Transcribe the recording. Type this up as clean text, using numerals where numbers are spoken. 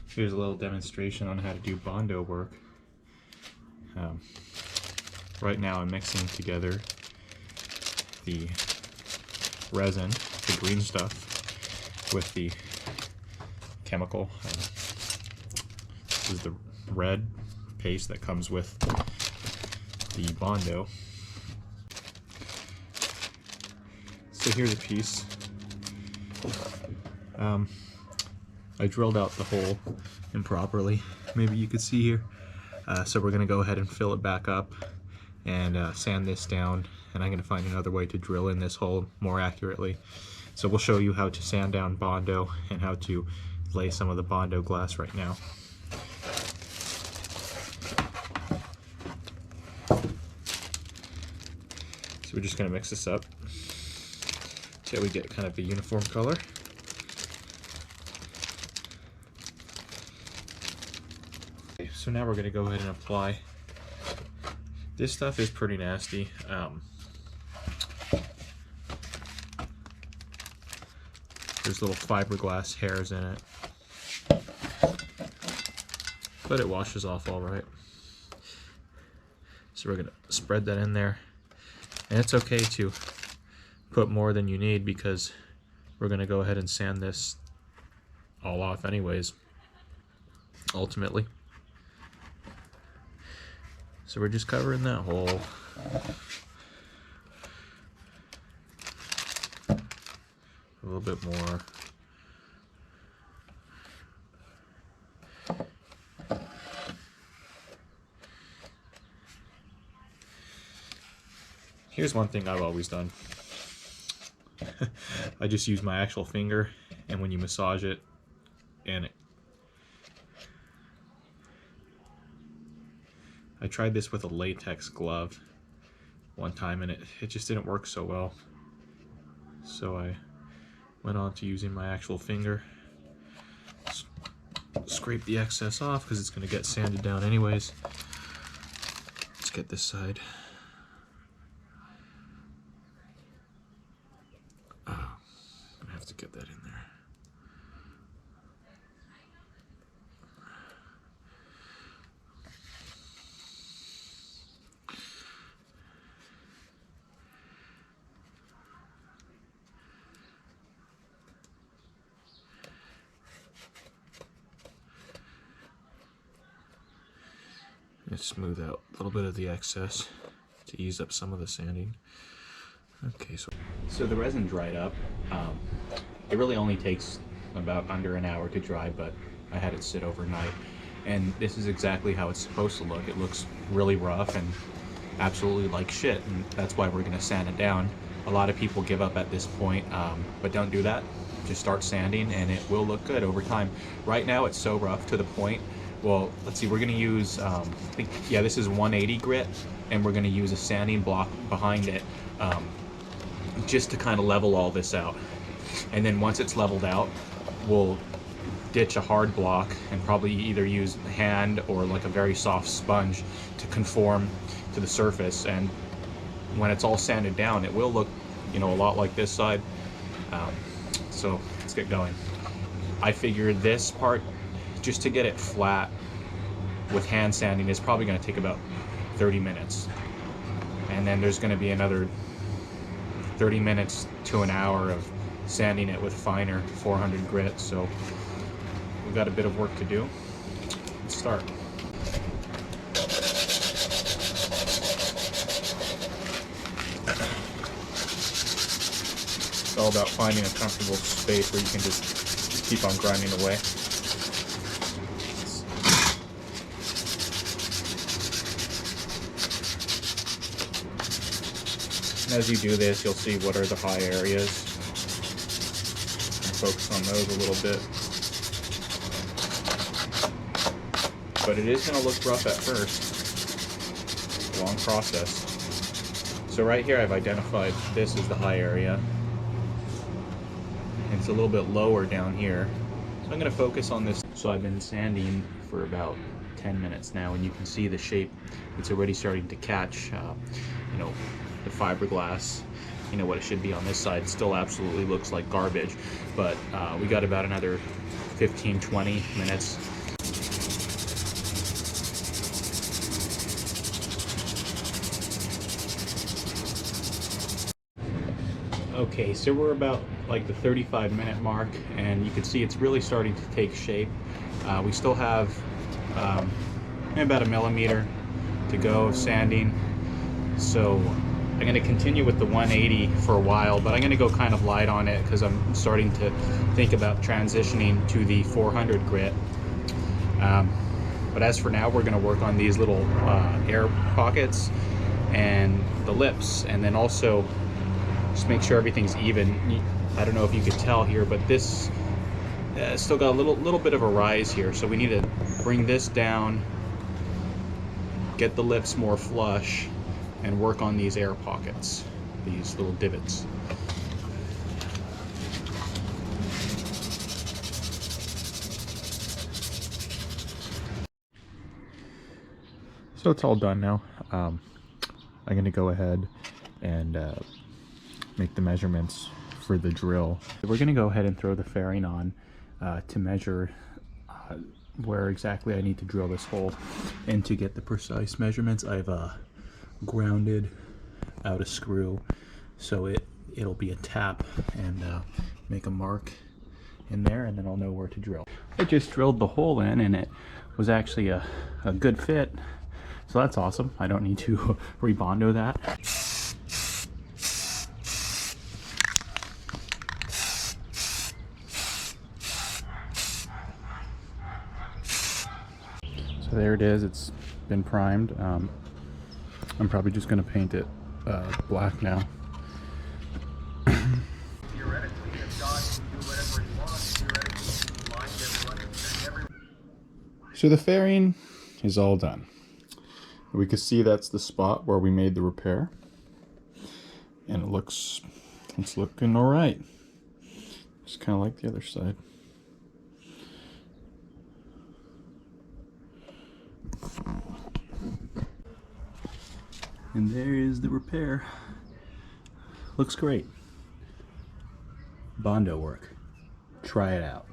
Here's a little demonstration on how to do Bondo work. Right now I'm mixing together the resin, the green stuff, with the chemical. This is the red paste that comes with the Bondo. So here's a piece. I drilled out the hole improperly, maybe you could see here. So we're going to go ahead and fill it back up and sand this down, and I'm going to find another way to drill in this hole more accurately. So we'll show you how to sand down Bondo and how to lay some of the Bondo glass right now. So we're just going to mix this up until we get kind of a uniform color. Okay, so now we're going to go ahead and apply. This stuff is pretty nasty. There's little fiberglass hairs in it, but it washes off all right. So we're going to spread that in there, and it's okay to put more than you need because we're going to go ahead and sand this all off anyways, ultimately. So we're just covering that hole. A little bit more. Here's one thing I've always done. I just use my actual finger, and when you massage it, I tried this with a latex glove one time, and it just didn't work so well. So I went on to using my actual finger. Scrape the excess off because it's going to get sanded down anyways. Let's get this side. I'm going to have to get that in there. And smooth out a little bit of the excess to ease up some of the sanding. Okay, so the resin dried up. It really only takes about under an hour to dry, but I had it sit overnight. And this is exactly how it's supposed to look. It looks really rough and absolutely like shit, and that's why we're gonna sand it down. A lot of people give up at this point, but don't do that. Just start sanding and it will look good over time. Right now it's so rough to the point. Well, let's see, we're going to use, this is 180 grit, and we're going to use a sanding block behind it just to kind of level all this out. And then once it's leveled out, we'll ditch a hard block and probably either use hand or like a very soft sponge to conform to the surface. And when it's all sanded down, it will look, a lot like this side. So let's get going. I figured this part, just to get it flat with hand sanding, is probably going to take about 30 minutes. And then there's going to be another 30 minutes to an hour of sanding it with finer 400 grit. So we've got a bit of work to do. Let's start. It's all about finding a comfortable space where you can just keep on grinding away. And as you do this, you'll see what are the high areas, and focus on those a little bit. But it is going to look rough at first. It's a long process. So right here I've identified this as the high area. And it's a little bit lower down here. So I'm going to focus on this. So I've been sanding for about 10 minutes now, and you can see the shape. It's already starting to catch, the fiberglass, what it should be on this side. It still absolutely looks like garbage, but we got about another 15-20 minutes Okay, so we're about like the 35-minute mark, and you can see it's really starting to take shape. We still have maybe about 1 millimeter to go of sanding, so I'm going to continue with the 180 for a while, but I'm going to go kind of light on it because I'm starting to think about transitioning to the 400 grit. But as for now, we're going to work on these little air pockets and the lips, and then also just make sure everything's even. I don't know if you could tell here, but this still got a little bit of a rise here, so we need to bring this down, get the lips more flush, and work on these air pockets, these little divots. So it's all done now. I'm going to go ahead and make the measurements for the drill. We're going to go ahead and throw the fairing on to measure where exactly I need to drill this hole. And to get the precise measurements, I've grounded out a screw so it'll be a tap, and make a mark in there, and then I'll know where to drill. I just drilled the hole in, and it was actually a good fit, so that's awesome. I don't need to re-bondo that. So there it is, it's been primed. I'm probably just going to paint it black now. So the fairing is all done. We can see that's the spot where we made the repair, and it's looking all right. Just kind of like the other side. And there is the repair. Looks great. Bondo work. Try it out.